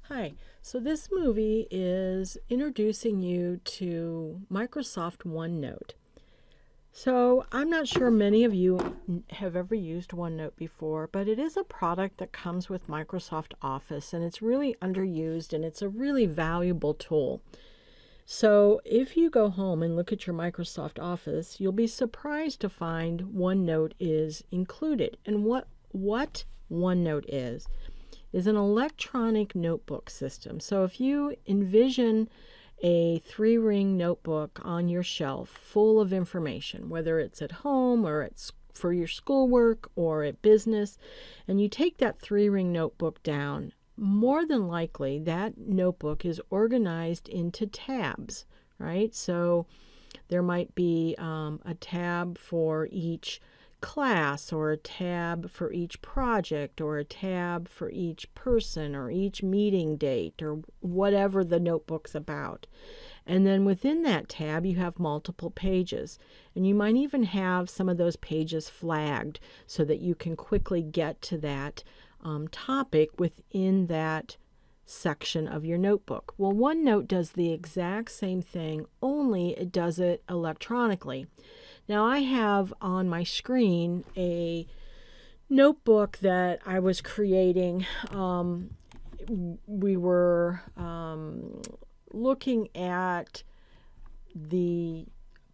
Hi. So this movie is introducing you to Microsoft OneNote. So I'm not sure many of you have ever used OneNote before, but it is a product that comes with Microsoft Office and it's really underused and it's a really valuable tool. So if you go home and look at your Microsoft Office, you'll be surprised to find OneNote is included. And what OneNote is an electronic notebook system. So if you envision a 3-ring notebook on your shelf full of information, whether it's at home or it's for your schoolwork or at business, and you take that 3-ring notebook down, more than likely that notebook is organized into tabs, right? So there might be a tab for each class, or a tab for each project, or a tab for each person, or each meeting date, or whatever the notebook's about. And then within that tab, you have multiple pages. And you might even have some of those pages flagged so that you can quickly get to that topic within that section of your notebook. Well, OneNote does the exact same thing, only it does it electronically. Now I have on my screen a notebook that I was creating. We were looking at the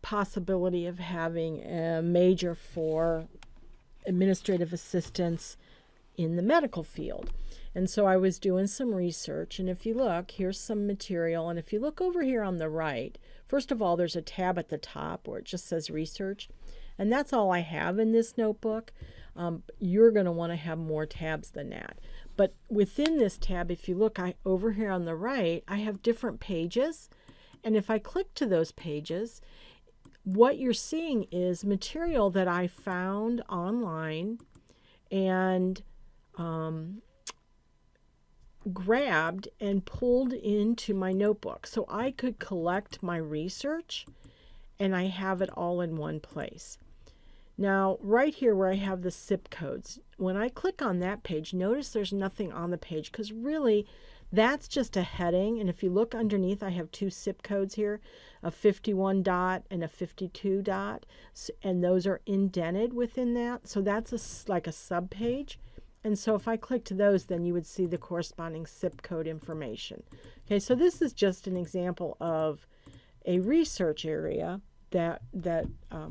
possibility of having a major for administrative assistants in the medical field. And so I was doing some research, and if you look, here's some material, and if you look over here on the right, first of all, there's a tab at the top where it just says research, and that's all I have in this notebook. You're going to want to have more tabs than that. But within this tab, if you look over here on the right, I have different pages, and if I click to those pages, what you're seeing is material that I found online and grabbed and pulled into my notebook so I could collect my research and I have it all in one place. Now, right here where I have the zip codes, when I click on that page, notice there's nothing on the page because really that's just a heading. And if you look underneath, I have two zip codes here, a 51 dot and a 52 dot, and those are indented within that. So that's like a sub page. And so if I click to those, then you would see the corresponding zip code information. Okay, so this is just an example of a research area that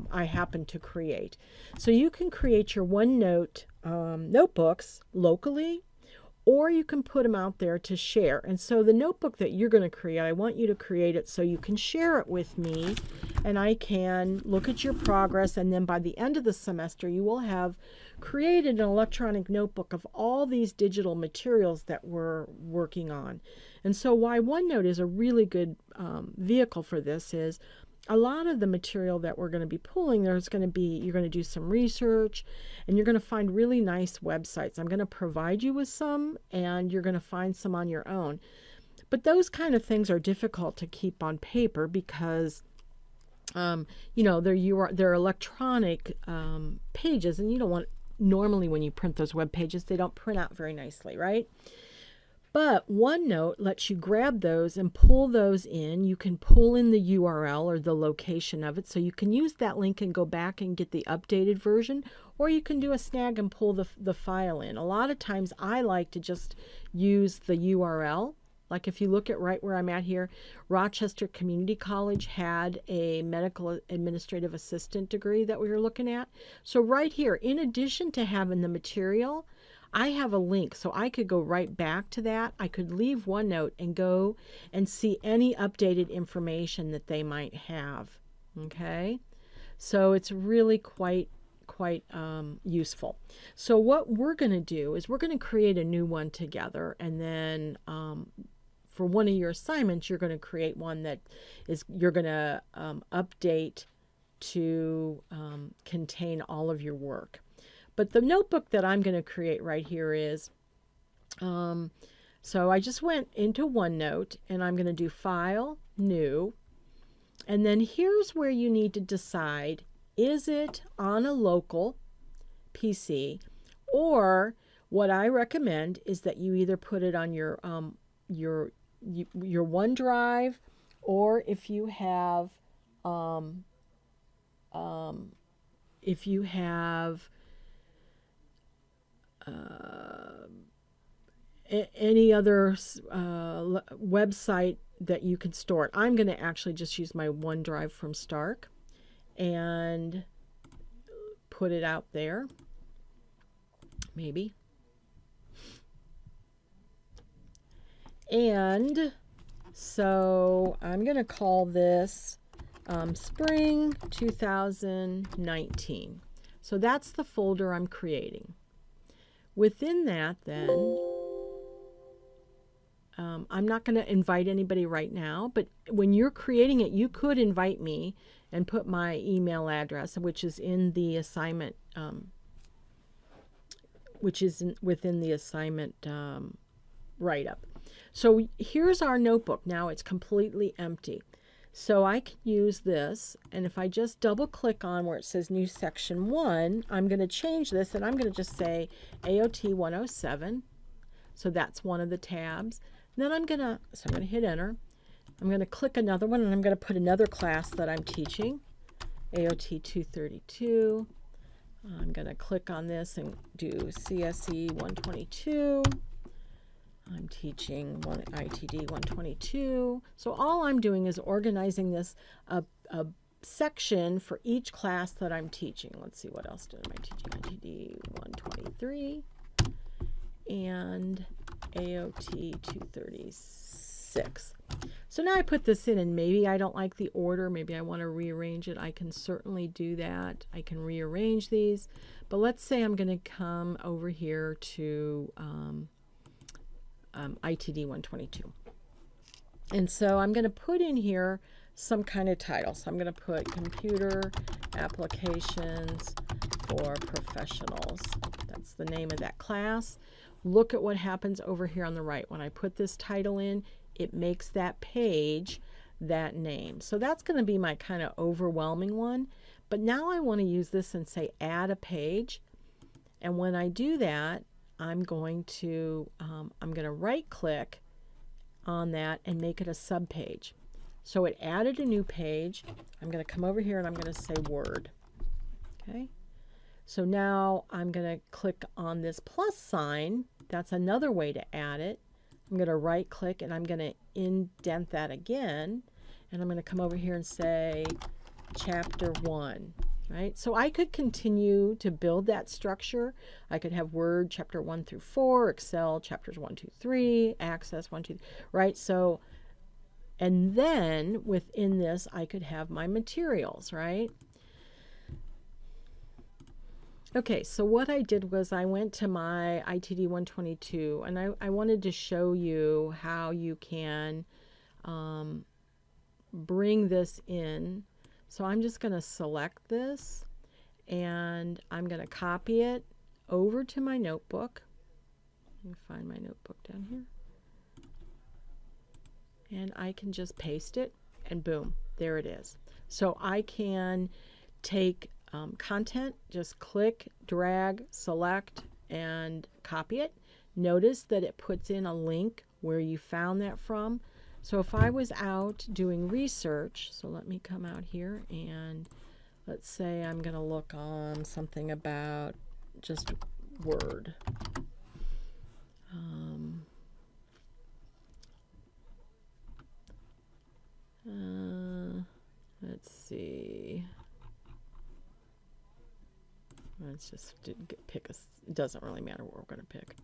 I happen to create. So you can create your OneNote notebooks locally, or you can put them out there to share. And so the notebook that you're going to create, I want you to create it so you can share it with me and I can look at your progress, and then by the end of the semester you will have created an electronic notebook of all these digital materials that we're working on. And so why OneNote is a really good vehicle for this is a lot of the material that we're going to be pulling, you're going to do some research and you're going to find really nice websites. I'm going to provide you with some and you're going to find some on your own. But those kind of things are difficult to keep on paper because they're electronic pages, and you don't want, normally when you print those web pages, they don't print out very nicely, right? But OneNote lets you grab those and pull those in. You can pull in the URL or the location of it, so you can use that link and go back and get the updated version, or you can do a snag and pull the file in. A lot of times I like to just use the URL. Like if you look at right where I'm at here, Rochester Community College had a medical administrative assistant degree that we were looking at. So right here, in addition to having the material, I have a link so I could go right back to that. I could leave OneNote and go and see any updated information that they might have. Okay, so it's really quite useful. So what we're going to do is we're going to create a new one together, and then for one of your assignments, you're going to create one that you're going to update to contain all of your work. But the notebook that I'm going to create right here is, so I just went into OneNote and I'm going to do File, New, and then here's where you need to decide, is it on a local PC, or what I recommend is that you either put it on your your OneDrive, or if you have if you have any other website that you can store it. I'm going to actually just use my OneDrive from Stark and put it out there, maybe. And so I'm going to call this Spring 2019. So that's the folder I'm creating. Within that, then, I'm not going to invite anybody right now, but when you're creating it, you could invite me and put my email address, which is in the assignment, within the assignment write-up. So here's our notebook. Now it's completely empty. So I can use this, and if I just double click on where it says new section 1, I'm going to change this, and I'm going to just say AOT 107. So that's one of the tabs. Then I'm going to hit enter. I'm going to click another one, and I'm going to put another class that I'm teaching, AOT 232. I'm going to click on this and do CSE 122. I'm teaching ITD 122. So all I'm doing is organizing this a section for each class that I'm teaching. Let's see, what else am I teaching? ITD 123 and AOT 236. So now I put this in, and maybe I don't like the order. Maybe I want to rearrange it. I can certainly do that. I can rearrange these. But let's say I'm going to come over here to ITD 122. And so I'm going to put in here some kind of title. So I'm going to put Computer Applications for Professionals. That's the name of that class. Look at what happens over here on the right. When I put this title in, it makes that page that name. So that's going to be my kind of overwhelming one. But now I want to use this and say add a page. And when I do that, I'm going to right click on that and make it a subpage. So it added a new page. I'm going to come over here and I'm going to say Word. Okay. So now I'm going to click on this plus sign. That's another way to add it. I'm going to right click and I'm going to indent that again. And I'm going to come over here and say Chapter 1. Right? So I could continue to build that structure. I could have Word chapter 1 through 4, Excel chapters 1, 2, 3, Access 1, 2, right? So, and then within this, I could have my materials, right? Okay, so what I did was I went to my ITD 122, and I wanted to show you how you can bring this in. So I'm just going to select this, and I'm going to copy it over to my notebook. Let me find my notebook down here. And I can just paste it, and boom, there it is. So I can take content, just click, drag, select, and copy it. Notice that it puts in a link where you found that from. So if I was out doing research, so let me come out here and let's say I'm going to look on something about just Word. Let's see. Let's just pick a, it doesn't really matter what we're going to pick.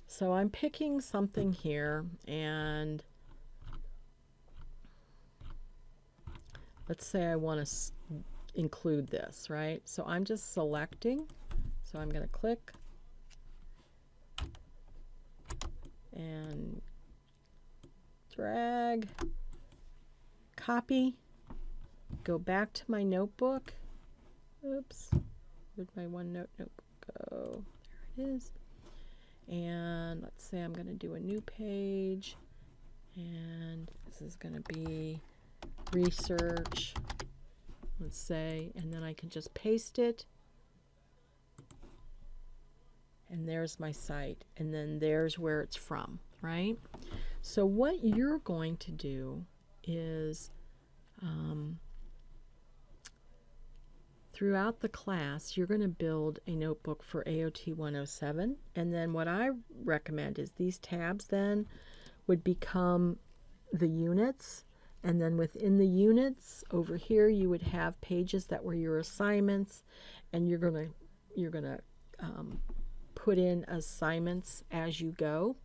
So I'm picking something here, and let's say I want to include this, right? So I'm just selecting. So I'm going to click and drag, copy, go back to my notebook. Oops, where'd my OneNote notebook go? There it is. And let's say I'm going to do a new page, and this is going to be research, let's say, and then I can just paste it, and there's my site, and then there's where it's from, right? So what you're going to do is throughout the class, you're going to build a notebook for AOT 107. And then what I recommend is these tabs then would become the units. And then within the units over here, you would have pages that were your assignments. And you're going to put in assignments as you go.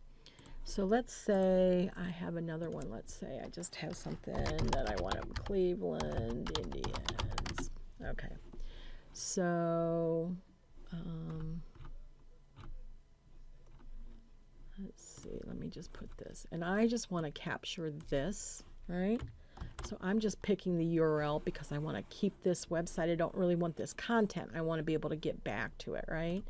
So let's say I have another one. Let's say I just have something that I want to Cleveland Indians. Okay. So let's see. Let me just put this. And I just want to capture this, right? So I'm just picking the URL because I want to keep this website. I don't really want this content. I want to be able to get back to it, right?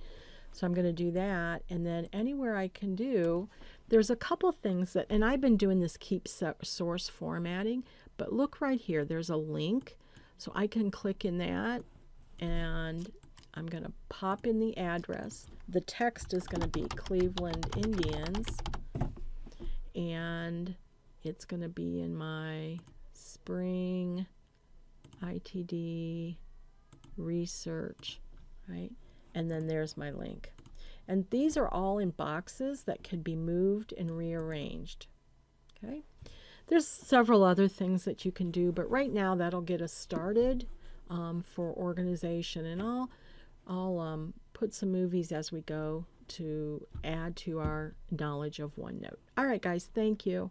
So I'm going to do that, and then anywhere I can do, there's a couple things that, and I've been doing this keep source formatting, but look right here, there's a link, so I can click in that, and I'm going to pop in the address. The text is going to be Cleveland Indians, and it's going to be in my spring ITD research, right? And then there's my link. And these are all in boxes that could be moved and rearranged. Okay. There's several other things that you can do, but right now that'll get us started for organization. And I'll put some movies as we go to add to our knowledge of OneNote. All right, guys, thank you.